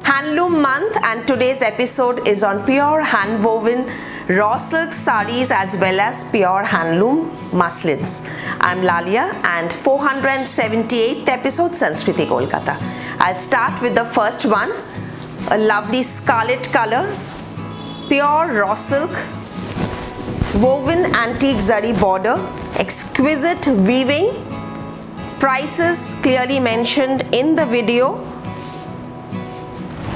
Handloom month, and today's episode is on pure hand woven raw silk sarees as well as pure handloom muslins. I'm Lalia and 478th episode Sanskriti Kolkata. I'll start with the first one, a lovely scarlet color, pure raw silk, woven antique zari border, exquisite weaving, prices clearly mentioned in the video.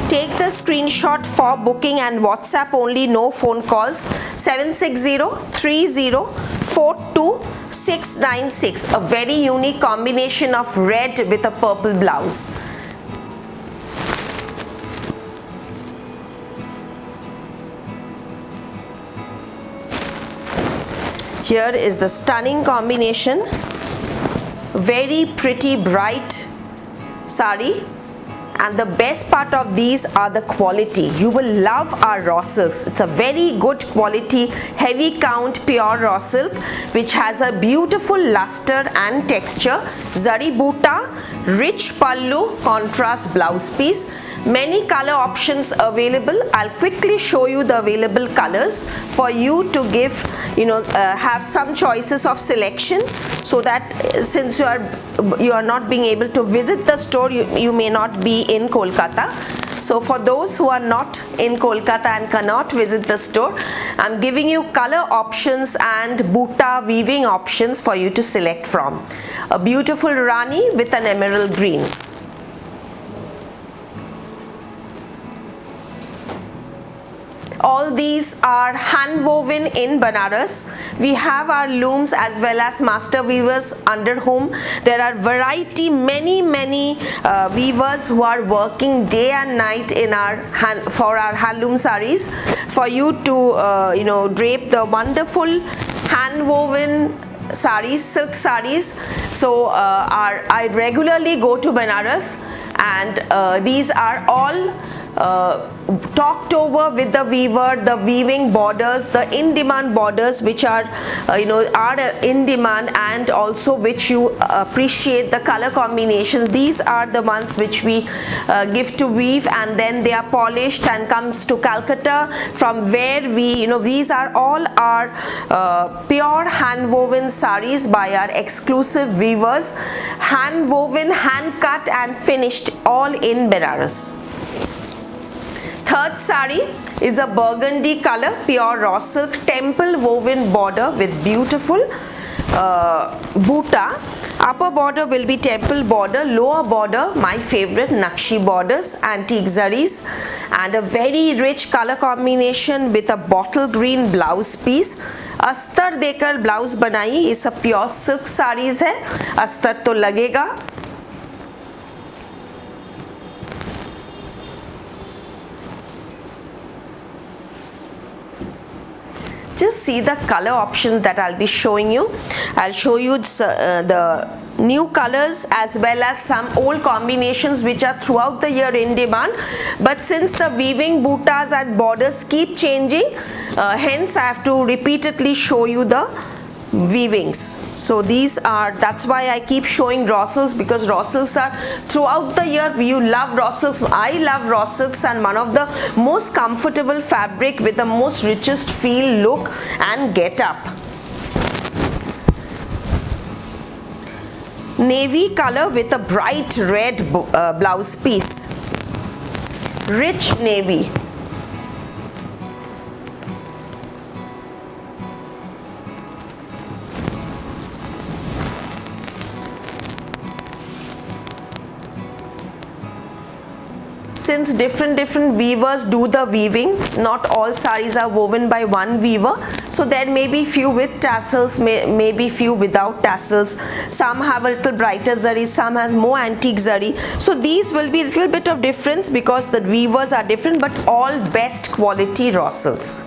Take the screenshot for booking and WhatsApp only, no phone calls. 760-30-42696. A very unique combination of red with a purple blouse. Here is the stunning combination. Very pretty bright sari. And the best part of these are the quality. You will love our raw silks. It's a very good quality, heavy count pure raw silk which has a beautiful luster and texture. Zari buta, rich pallu, contrast blouse piece. Many color options available. I'll quickly show you the available colors for you to give, have some choices of selection, so that since you are not being able to visit the store, you may not be in Kolkata. So for those who are not in Kolkata and cannot visit the store, I'm giving you color options and buta weaving options for you to select from. A beautiful Rani with an emerald green. All these are hand woven in Banaras. We have our looms as well as master weavers under whom there are many weavers who are working day and night in for our handloom sarees, for you to drape the wonderful hand woven sarees, silk sarees. So I regularly go to Banaras, and these are all talked over with the weaver, the weaving borders, the in-demand borders which are in demand, and also which you appreciate the color combinations. These are the ones which we give to weave, and then they are polished and comes to Calcutta, from where these are all our pure hand woven sarees by our exclusive weavers, hand woven, hand cut and finished, all in Benares. Third sari is a burgundy color, pure raw silk, temple woven border with beautiful buta. Upper border will be temple border, lower border my favorite Nakshi borders, antique zaris, and a very rich color combination with a bottle green blouse piece. अस्तर देकर blouse बनाई, ये सब pure silk saris है, अस्तर तो लगेगा. Just see the color options that I'll be showing you. I'll show you the new colors as well as some old combinations which are throughout the year in demand, but since the weaving butas and borders keep changing, hence I have to repeatedly show you the weavings. So that's why I keep showing raw silks, because raw silks are throughout the year. You love raw silks, I love raw silks, and one of the most comfortable fabric with the most richest feel, look and get up. Navy color with a bright red blouse piece, rich navy. since different weavers do the weaving, not all saris are woven by one weaver, so there may be few with tassels, may be few without tassels. Some have a little brighter zari, some has more antique zari, so these will be a little bit of difference because the weavers are different, but all best quality raw silks.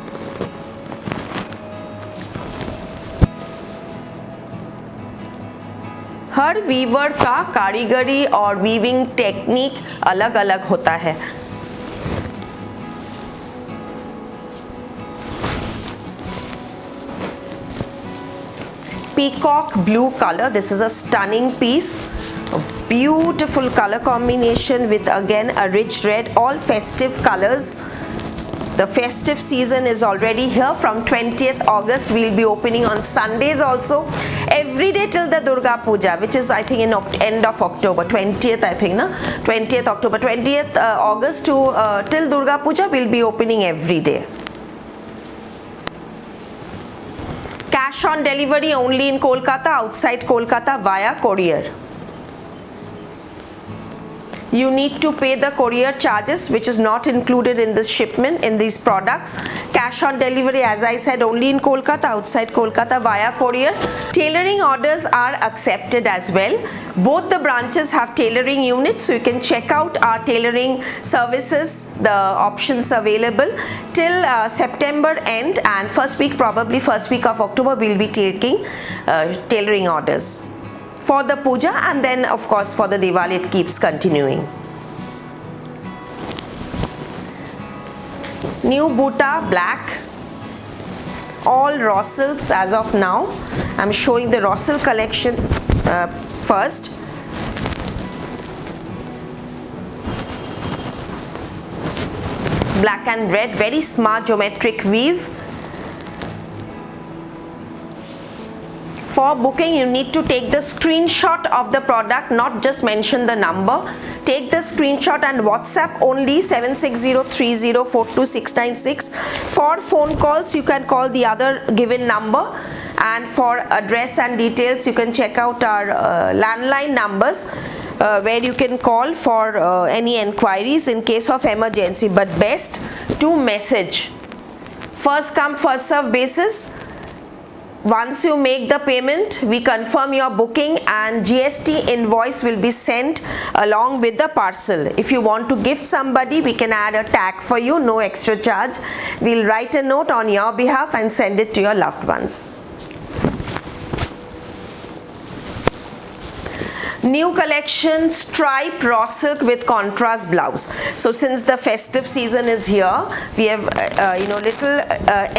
Her Weaver का कारीगरी और weaving technique अलग अलग होता है. Peacock blue color, this is a stunning piece, a beautiful color combination with again a rich red, all festive colors. The festive season is already here. From 20th August we'll be opening on Sundays also, every day till the Durga Puja, which is I think in end of October, 20th I think, na? 20th October, 20th August to till Durga Puja we'll be opening every day. Cash on delivery only in Kolkata, outside Kolkata via courier. You need to pay the courier charges, which is not included in this shipment in these products. Cash on delivery, as I said, only in Kolkata, outside Kolkata via courier. Tailoring orders are accepted as well. Both the branches have tailoring units, so you can check out our tailoring services, the options available till September end, and probably first week of October we'll be taking tailoring orders for the puja, and then of course for the Diwali it keeps continuing. New Buta black, all raw silks as of now. I'm showing the raw silk collection first. Black and red, very smart geometric weave. For booking, you need to take the screenshot of the product, not just mention the number. Take the screenshot and WhatsApp only 7603042696. For phone calls, you can call the other given number, and for address and details, you can check out our landline numbers where you can call for any enquiries in case of emergency. But best to message. First come, first serve basis. Once you make the payment, we confirm your booking and GST invoice will be sent along with the parcel. If you want to gift somebody, we can add a tag for you, no extra charge. We'll write a note on your behalf and send it to your loved ones. New collection, stripe raw silk with contrast blouse. So since the festive season is here, we have little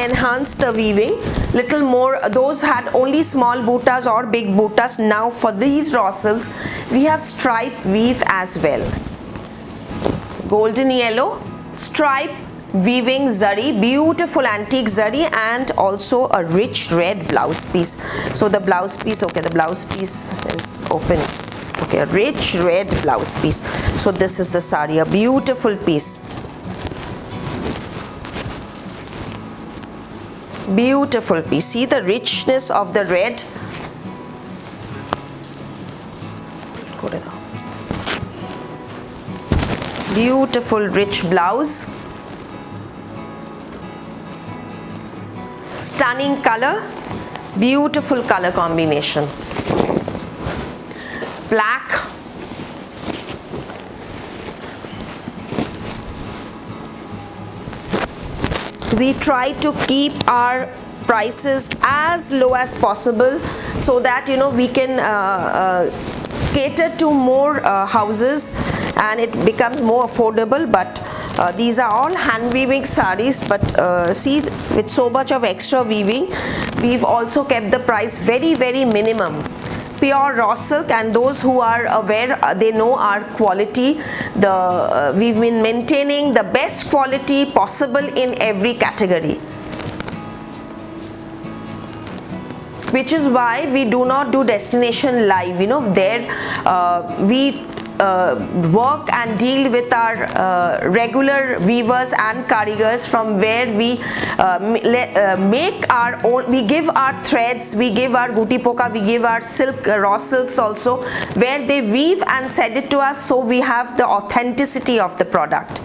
enhanced the weaving, little more. Those had only small butas or big butas. Now for these raw silks we have stripe weave as well. Golden yellow stripe weaving zari, beautiful antique zari, and also a rich red blouse piece. So the blouse piece, okay, the blouse piece is open. Okay, a rich red blouse piece. So this is the sari, a beautiful piece. Beautiful piece. See the richness of the red. Beautiful rich blouse. Stunning color. Beautiful color combination. Black, we try to keep our prices as low as possible so that we can cater to more houses and it becomes more affordable. But these are all hand weaving saris, but see, with so much of extra weaving, we've also kept the price very minimum. Pure raw silk, and those who are aware, they know our quality. We've been maintaining the best quality possible in every category, which is why we do not do destination live. There we work and deal with our regular weavers and karigars, from where we make our own, we give our threads, we give our guti poka, we give our silk, raw silks also, where they weave and send it to us, so we have the authenticity of the product.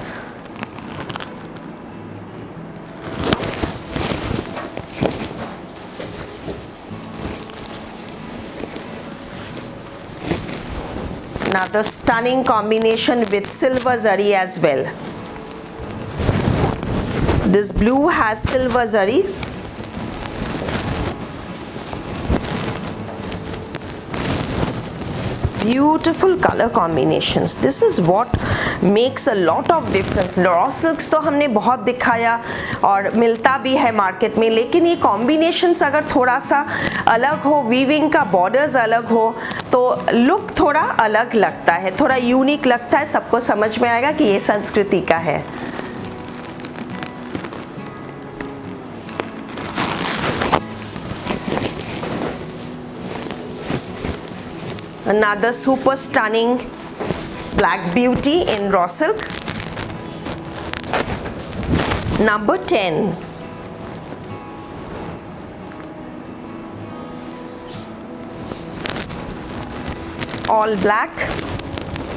Another stunning combination with silver zari as well. This blue has silver zari. Beautiful color combinations. This is what makes a lot of difference. Raw silks तो हमने बहुत दिखाया और मिलता भी है market में, लेकिन ये कॉम्बिनेशंस अगर थोड़ा सा अलग हो, वीविंग का बॉर्डर्स अलग हो, तो लुक थोड़ा अलग लगता है, थोड़ा यूनिक लगता है, सबको समझ में आएगा कि ये संस्कृति का है. Another super stunning black beauty in raw silk. Number 10. All black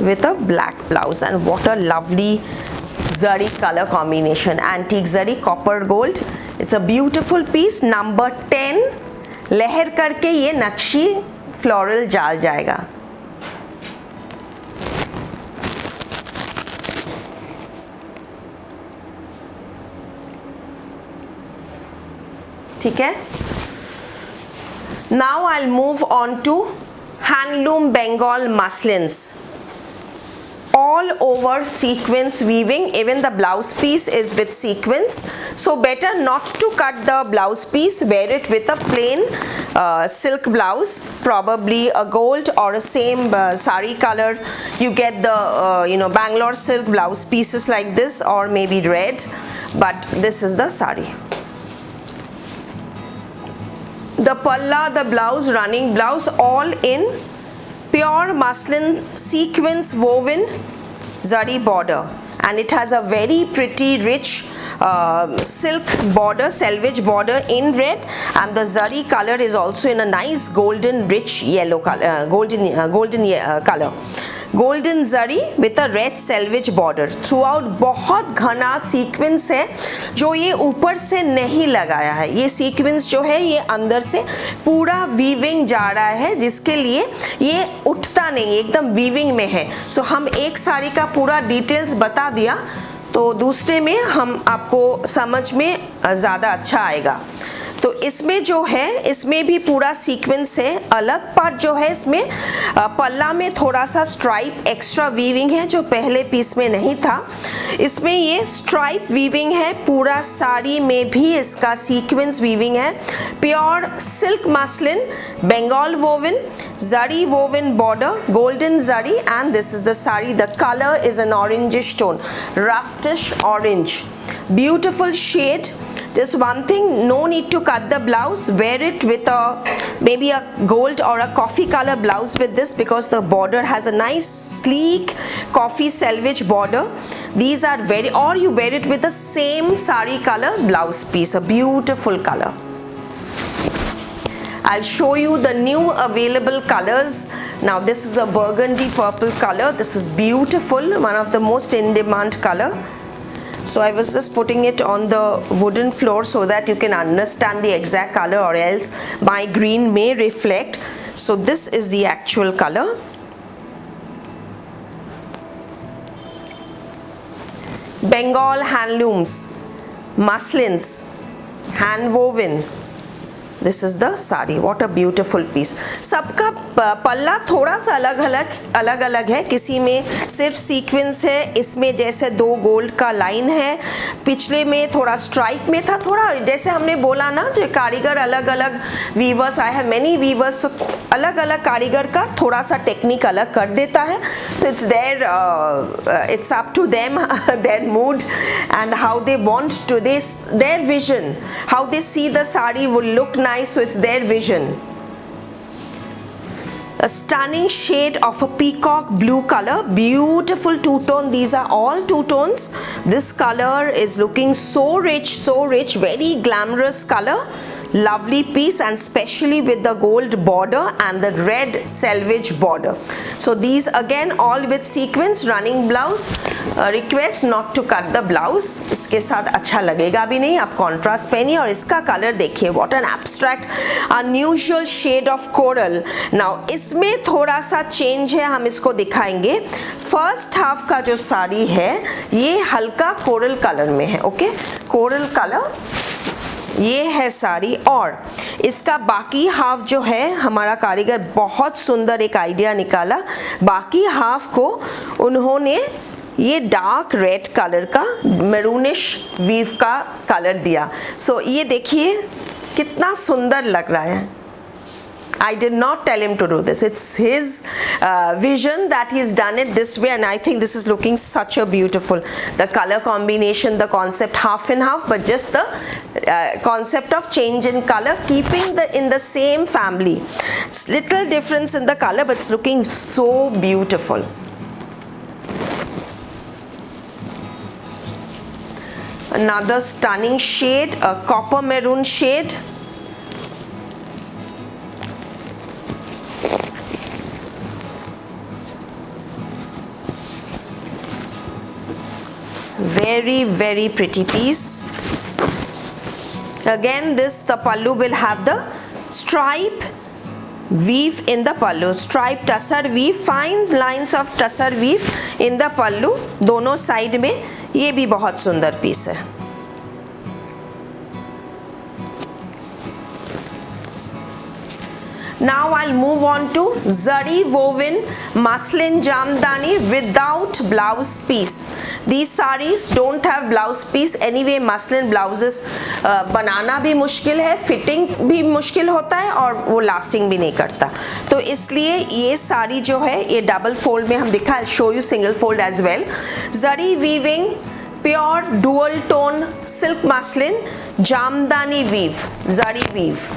with a black blouse, and what a lovely zari color combination. Antique zari, copper gold. It's a beautiful piece. Number 10. लहर करके ये नक्शी floral जाल जाएगा. ठीक है. Now I'll move on to handloom Bengal muslins. All over sequence weaving, even the blouse piece is with sequence, so better not to cut the blouse piece, wear it with a plain silk blouse, probably a gold or a same sari color. You get the Bangalore silk blouse pieces like this, or maybe red, but this is the sari. The palla, the blouse, running blouse, all in pure muslin sequence woven zari border, and it has a very pretty rich silk border, selvage border in red, and the zari color is also in a nice golden rich yellow color, golden color. Golden zari with a red selvage border throughout. बहुत घना sequence है जो ये ऊपर से नहीं लगाया है. ये सीक्वेंस जो है ये अंदर से पूरा वीविंग जा रहा है, जिसके लिए ये उठता नहीं, एकदम वीविंग में है. सो हम एक साड़ी का पूरा डिटेल्स बता दिया, तो दूसरे में हम आपको समझ में ज़्यादा अच्छा आएगा. तो इसमें जो है, इसमें भी पूरा सीक्वेंस है. अलग पार्ट जो है इसमें पल्ला में थोड़ा सा स्ट्राइप एक्स्ट्रा वीविंग है जो पहले पीस में नहीं था. इसमें ये स्ट्राइप वीविंग है, पूरा साड़ी में भी इसका सीक्वेंस वीविंग है. Pure silk muslin, Bengal woven, zari woven border, golden zari, and this is the sari. The color is an orangish tone, rustish orange, beautiful shade. Just one thing, no need to cut the blouse, wear it with maybe a gold or a coffee color blouse with this, because the border has a nice sleek coffee selvage border. These are very, or you wear it with the same sari color blouse piece, a beautiful color. I'll show you the new available colors. Now this is a burgundy purple color. This is beautiful, one of the most in demand color. So I was just putting it on the wooden floor so that you can understand the exact color, or else my green may reflect. So this is the actual color. Bengal handlooms, muslins, hand woven. This is the sari. What a beautiful piece. सबका पल्ला थोड़ा सा अलग अलग है. किसी में सिर्फ सीक्वेंस है, इसमें जैसे 2 गोल्ड का लाइन है, पिछले में थोड़ा स्ट्राइप में था. थोड़ा जैसे हमने बोला ना, जो कारीगर अलग अलग वीवर्स आए हैं, मैनी वीवर्स, अलग अलग कारीगर का थोड़ा सा टेक्निक अलग कर देता है. So it's there, it's up to them, their mood and how they want to, their vision, how they see the sari will look nice. So it's their vision. a stunning shade of a peacock blue color, beautiful two-tone. These are all two-tones. This color is looking so rich, very glamorous color. Lovely piece, and especially with the gold border and the red selvage border. So these again all with sequins, running blouse. Request not to cut the blouse. इसके साथ अच्छा लगेगा भी नहीं, आप contrast पहनिए. और इसका कलर देखिए, what an abstract unusual shade of coral. Now इसमें थोड़ा सा चेंज है, हम इसको दिखाएंगे. फर्स्ट हाफ का जो साड़ी है ये हल्का कोरल कलर में है. ओके, कोरल कलर ये है साड़ी. और इसका बाकी हाफ जो है, हमारा कारीगर बहुत सुंदर एक आइडिया निकाला. बाकी हाफ को उन्होंने ये डार्क रेड कलर का मैरूनिश वीव का कलर दिया. सो ये देखिए कितना सुंदर लग रहा है. I did not tell him to do this. It's his vision that he's done it this way, and I think this is looking such a beautiful. The color combination, the concept half and half, but just the concept of change in color, keeping in the same family. It's little difference in the color, but it's looking so beautiful. Another stunning shade, a copper maroon shade. Very pretty piece. Again, the pallu will have the stripe weave in the pallu, stripe tussar weave, fine lines of tussar weave in the pallu दोनों side में. ये भी बहुत सुंदर piece है. Now I'll move on to zari woven muslin jamdani without blouse piece. These sarees don't have blouse piece. Anyway, muslin blouses बनाना भी मुश्किल है, फिटिंग भी मुश्किल होता है और वो लास्टिंग भी नहीं करता. तो इसलिए ये साड़ी जो है ये डबल फोल्ड में हम दिखा. I'll show you single fold as well. Zari weaving, pure dual tone silk muslin, jamdani weave, zari weave.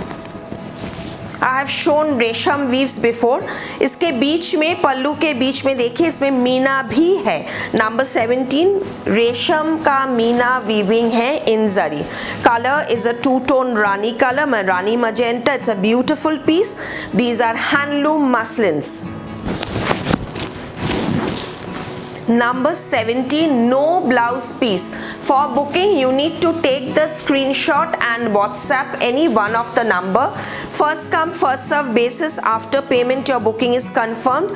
I have shown रेशम वीव्स बिफोर. इसके बीच में, पल्लू के बीच में देखिए, इसमें मीना भी है. नंबर 17 रेशम का मीना वीविंग है in zari. Colour is a two tone rani colour, rani magenta. It's a beautiful piece. These are handloom muslins. Number 17, no blouse piece. For booking you need to take the screenshot and WhatsApp any one of the number. First come first serve basis. After payment your booking is confirmed,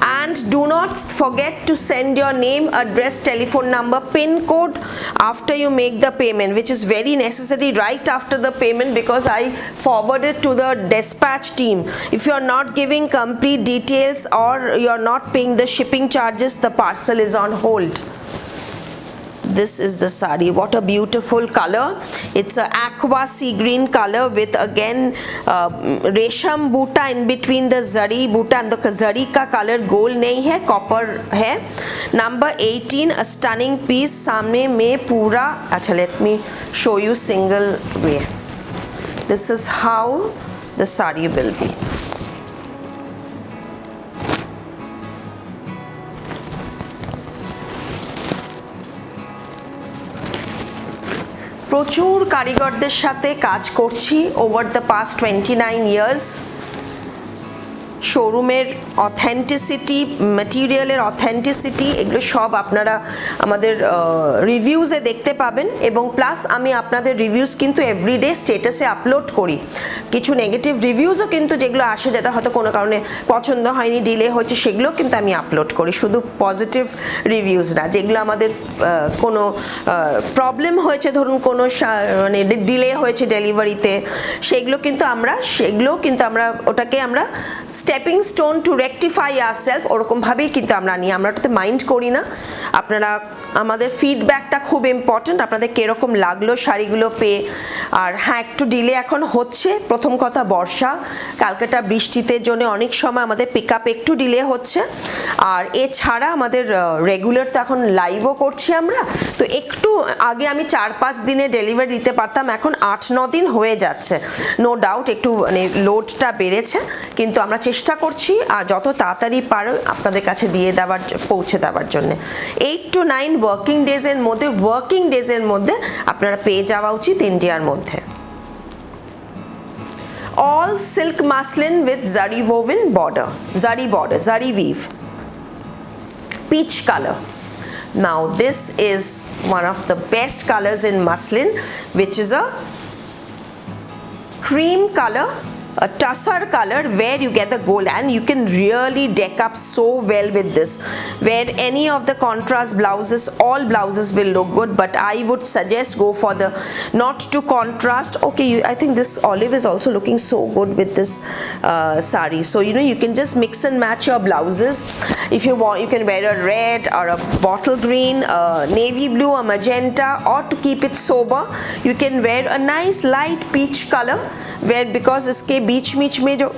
and do not forget to send your name, address, telephone number, pin code after you make the payment, which is very necessary right after the payment, because I forwarded to the dispatch team. If you are not giving complete details or you are not paying the shipping charges, the parcel is on hold. This is the sari. What a beautiful color. It's a aqua sea green color with again रेशम बूटा in between the zari Buta, and the zari का color gold नहीं है, copper है. Number 18, a stunning piece. सामने में पूरा, अच्छा, let me show you single way. This is how the sari will be. প্রচুর কারিগরদের সাথে কাজ করছি ওভার দ্য পাস্ট 29 ইয়ার্স. শোরুমের অথেন্টিসিটি, ম্যাটেরিয়ালের অথেন্টিসিটি, এগুলো সব আপনারা আমাদের রিভিউজে দেখতে পাবেন. এবং প্লাস আমি আপনাদের রিভিউজ কিন্তু এভরিডে স্টেটাসে আপলোড করি. কিছু নেগেটিভ রিভিউজও কিন্তু যেগুলো আসে, যেটা হয়তো কোনো কারণে পছন্দ হয়নি, ডিলে হয়েছে, সেগুলো কিন্তু আমি আপলোড করি. শুধু পজিটিভ রিভিউজ না, যেগুলো আমাদের কোনো প্রবলেম হয়েছে, ধরুন কোনো মানে ডিলে হয়েছে ডেলিভারিতে, সেগুলো কিন্তু আমরা ওটাকে আমরা stepping stone to rectify ourself, ওরকমভাবেই কিন্তু আমরা নিই. আমরা ওটাতে মাইন্ড করি না. আপনারা, আমাদের ফিডব্যাকটা খুব ইম্পর্টেন্ট. আপনাদের কীরকম লাগলো শাড়িগুলো পেয়ে, আর হ্যাঁ, একটু ডিলে এখন হচ্ছে। প্রথম কথা বর্ষা, ক্যালকাটা বৃষ্টিতে জন্য অনেক সময় আমাদের পিক আপ একটু ডিলে হচ্ছে। আর এছাড়া আমাদের রেগুলার তো এখন লাইভও করছি আমরা, তো একটু আগে আমি 4-5 দিনে ডেলিভারি দিতে পারতাম, এখন 8-9 দিন হয়ে যাচ্ছে। নো ডাউট একটু মানে লোডটা বেড়েছে, কিন্তু আমরা চেষ্টা করছি আর যত তাড়াতাড়ি পারো আপনাদের কাছে দিয়ে দেওয়ার, পৌঁছে দেওয়ার জন্য। 8 to 9 ওয়ার্কিং ডেজের মধ্যে আপনারা পেয়ে যাওয়া উচিত ইন্ডিয়ার মধ্যে। All silk muslin with zari woven border, zari weave, peach color. Now this is one of the best colors in muslin, which is a cream color, a tussar color, where you get the gold, and you can really deck up so well with this. Where any of the contrast blouses, all blouses will look good, but I would suggest go for the not to contrast. Okay, I think this olive is also looking so good with this sari. So you know, you can just mix and match your blouses. If you want, you can wear a red or a bottle green, a navy blue, a magenta, or to keep it sober, you can wear a nice light peach color, where because इसके बीच में जो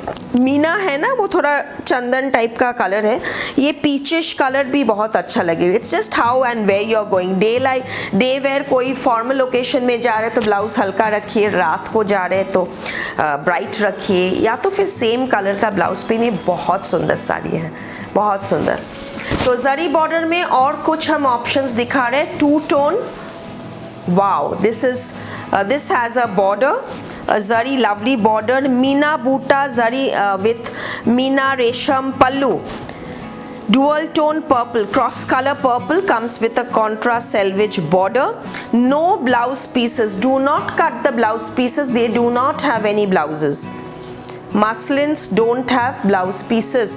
मीना है ना, वो थोड़ा चंदन type का colour है, ये पीचिश कलर भी बहुत अच्छा लगेगा। It's just how and where you are going. Day where कोई फॉर्मल ओकेशन में जा रहे तो ब्लाउज हल्का रखिए, रात को जा रहे तो ब्राइट रखिए, या तो फिर सेम कलर का ब्लाउज पहनिए। बहुत सुंदर साड़ी है, बहुत सुंदर। तो जरी बॉर्डर में और कुछ हम ऑप्शंस दिखा रहे हैं। 2 tone, wow, this has a border, a zari lovely border, meena buta zari with meena resham pallu, dual tone purple, cross color purple, comes with a contrast selvage border. No blouse pieces, do not cut the blouse pieces, they do not have any blouses. Muslins don't have blouse pieces.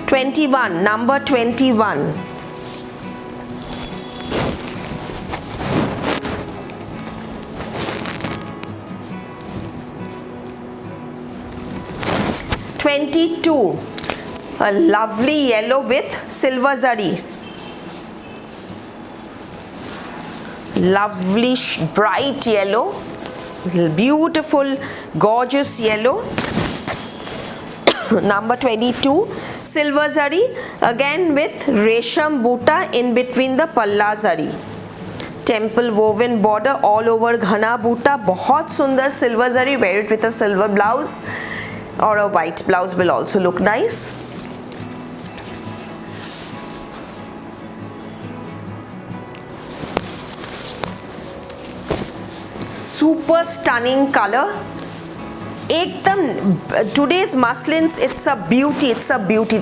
21, number 21. A lovely yellow with silver zari. Lovely bright yellow, beautiful gorgeous yellow. Number 22, silver zari, again with resham buta in between the palla zari. Temple woven border all over ghana buta, बहुत सुंदर silver zari. Wear it with a silver blouse, or a white blouse will also look nice. Super stunning color. एकदम today's muslins, it's a beauty,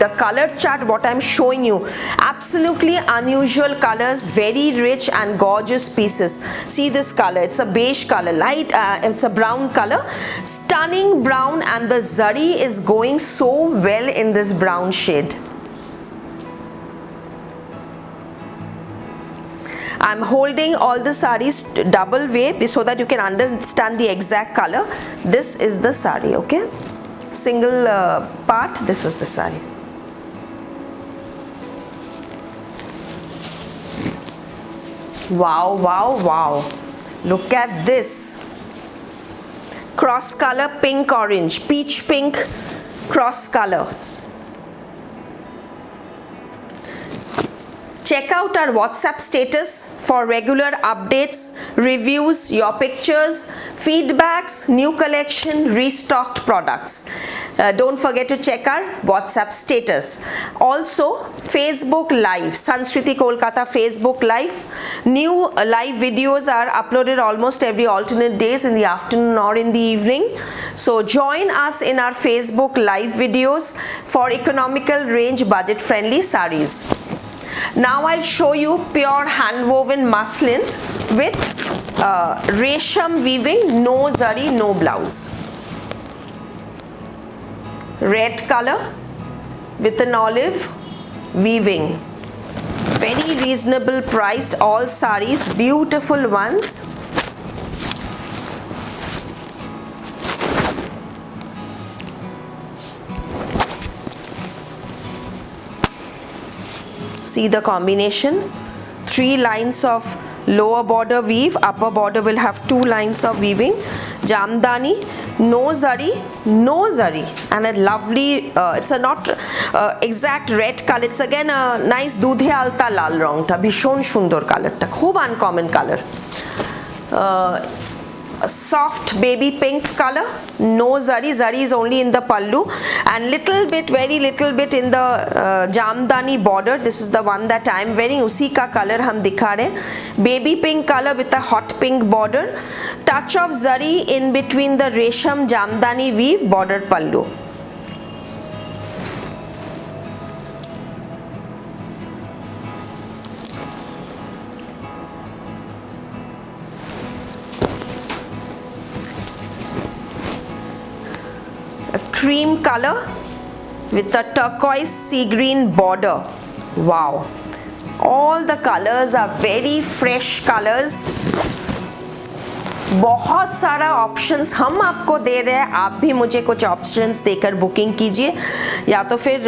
the color chart what I'm showing you, absolutely unusual colors, very rich and gorgeous pieces. See this color, it's a beige color, light it's a brown color, stunning brown, and the zari is going so well in this brown shade. I'm holding all the sarees double way so that you can understand the exact color. This is the saree, okay? Single part, this is the saree. Wow, wow, wow. Look at this. Cross color pink orange, peach pink cross color. Check out our WhatsApp status for regular updates, reviews, your pictures, feedbacks, new collection, restocked products. Don't forget to check our WhatsApp status. Also, Facebook Live, Sanskriti Kolkata Facebook Live. New live videos are uploaded almost every alternate days in the afternoon or in the evening. So join us in our Facebook Live videos for economical range, budget friendly sarees. Now I'll show you pure hand woven muslin with resham weaving, no zari, no blouse. Red color with an olive weaving. Very reasonable priced, all sarees, beautiful ones. See the combination, 3 lines of lower border weave, upper border will have 2 lines of weaving. Jamdani, no zari, and a lovely, it's a not exact red color, it's again a nice dudhe alta lal rong ta, bishon shundor color ta, khub uncommon color. Soft baby pink color, no zari is only in the pallu, and little bit, very little bit in the jamdani border. This is the one that I am wearing, usi ka color hum dikha rahe, baby pink color with a hot pink border, touch of zari in between the resham jamdani weave border pallu. Cream color with a turquoise sea green border. Wow, all the colors are very fresh colors. बहुत सारा options हम आपको दे रहे हैं, आप भी मुझे कुछ ऑप्शंस देकर बुकिंग कीजिए, या तो फिर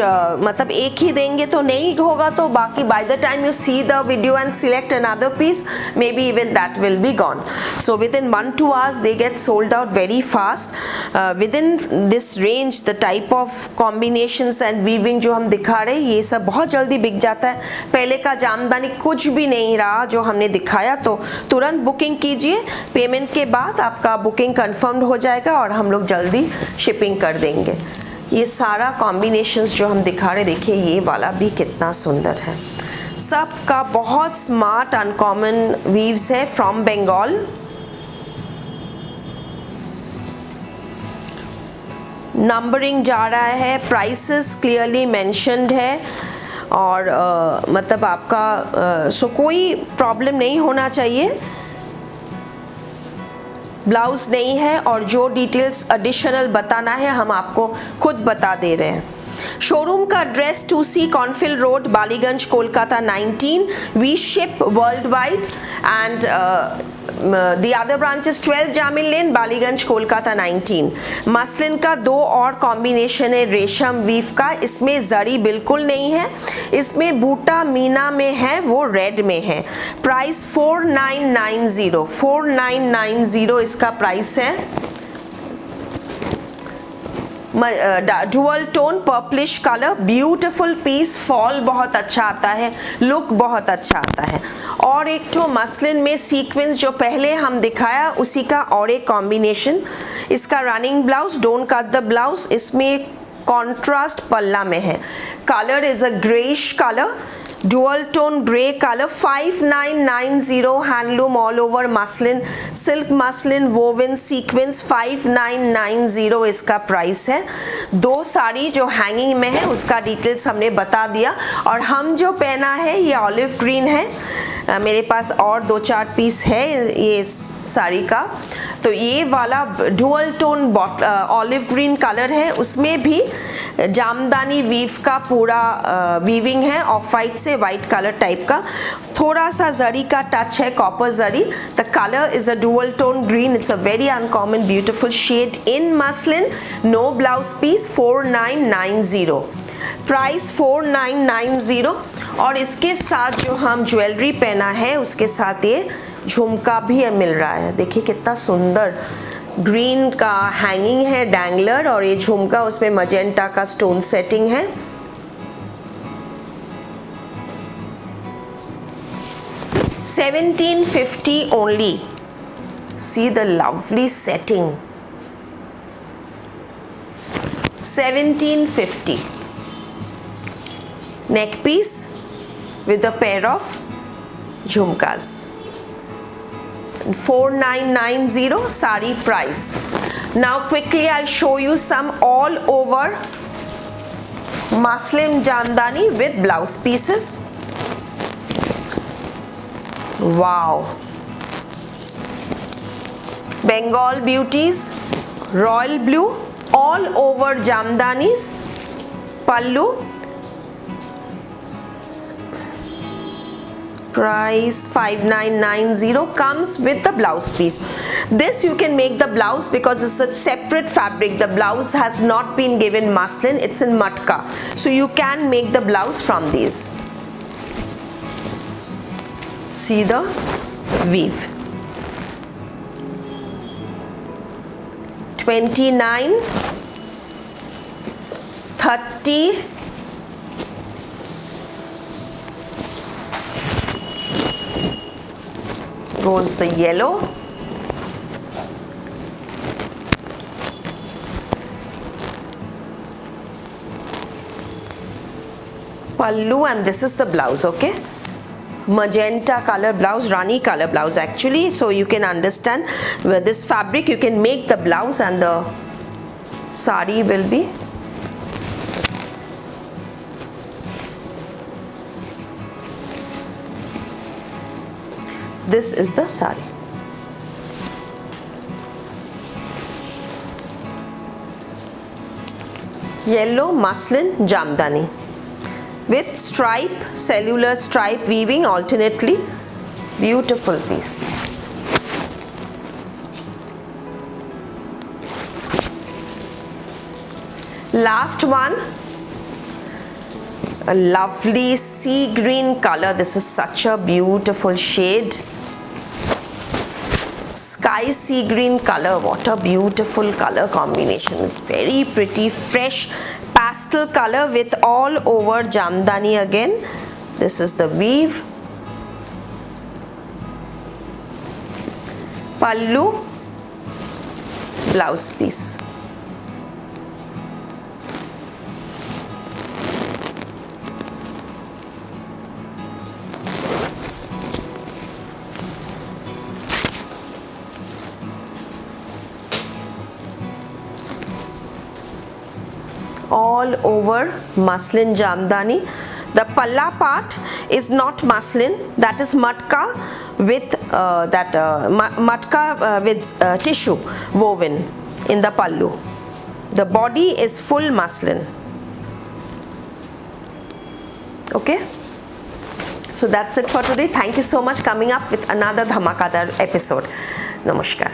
मतलब एक ही देंगे तो नहीं होगा, तो बाकी by the time you see the video and select another piece, maybe even that will be gone. So within 1-2 hours they get sold out very fast. Within this range the type of combinations and weaving जो हम दिखा रहे हैं, ये सब बहुत जल्दी बिक जाता है. पहले का जामदानी कुछ भी नहीं रहा जो हमने दिखाया, तो तुरंत बुकिंग कीजिए. पेमेंट के बाद आपका बुकिंग कंफर्म हो जाएगा और हम लोग जल्दी शिपिंग कर देंगे. ये सारा कॉम्बिनेशंस जो हम दिखा रहे, देखिए ये वाला भी कितना सुंदर है. सबका बहुत स्मार्ट अनकॉमन वीव्स है फ्रॉम बंगाल. नंबरिंग जा रहा है, प्राइसेस क्लियरली मेंशन्ड है, और मतलब आपका सो कोई प्रॉब्लम नहीं होना चाहिए. ब्लाउज नहीं है, और जो डिटेल्स एडिशनल बताना है हम आपको खुद बता दे रहे हैं. शोरूम का address 2C Cornfield road, Ballygunge, Kolkata 19. We ship worldwide, and the other branch is 12 Jamil lane, Ballygunge, Kolkata 19. Muslin का दो और कॉम्बिनेशन है रेशम वीव का. इसमें जरी बिल्कुल नहीं है, इसमें बूटा मीना में है, वो रेड में है. प्राइस 4990 इसका प्राइस है. Dual tone purplish colour, beautiful piece. Fall बहुत अच्छा आता है, लुक बहुत अच्छा आता है. और एक तो मसलिन में सीक्वेंस जो पहले हम दिखाया उसी का और एक कॉम्बिनेशन. इसका running blouse, don't cut the blouse. इसमें कॉन्ट्रास्ट पल्ला में है. Colour is a greyish colour, dual tone grey color. 5990 handloom all over muslin, silk muslin woven sequence. 5990 इसका प्राइस है. दो साड़ी जो हैंगिंग में है उसका डिटेल्स हमने बता दिया, और हम जो पहना है ये ऑलिव ग्रीन है. मेरे पास और 2-4 पीस है ये साड़ी का. तो ये वाला dual tone olive green colour है, उसमें भी जामदानी वीव का पूरा वीविंग है, ऑफ वाइट से वाइट कलर टाइप का. थोड़ा सा जरी का टच है, copper zari. The colour is a dual tone green. It's a very uncommon beautiful shade in muslin. No blouse piece. 4990 price. 4990. और इसके साथ जो हम ज्वेलरी पहना है उसके साथ ये झुमका भी मिल रहा है. देखिए कितना सुंदर ग्रीन का हैंगिंग है, डैंगलर, और ये झुमका उसमें मजेंटा का स्टोन सेटिंग है. $1750 only. See the lovely setting. 1750. Neck piece with a pair of jhumkas. 4990 sari price. Now quickly I'll show you some all over muslin jamdani with blouse pieces. Wow, Bengal beauties, royal blue, all over jamdanis. Pallu. Price 5990, comes with the blouse piece. This you can make the blouse because it's a separate fabric. The blouse has not been given muslin, it's in matka, so you can make the blouse from these. See the weave. 29, 30, goes the yellow, pallu, and this is the blouse. Okay, magenta color blouse, Rani color blouse actually, so you can understand with this fabric you can make the blouse and the sari will be this. This is the sari. Yellow muslin jamdani with stripe, cellular stripe weaving alternately. Beautiful piece. Last one, a lovely sea green color. This is such a beautiful shade. Sky sea green color. What a beautiful color combination. Very pretty, fresh pastel color with all over jamdani again. This is the weave. Pallu, blouse piece. All over muslin jamdani. The palla part is not muslin, that is matka with tissue woven in the pallu. The body is full muslin. Okay, so that's it for today. Thank you so much. Coming up with another dhamakadar episode. Namaskar.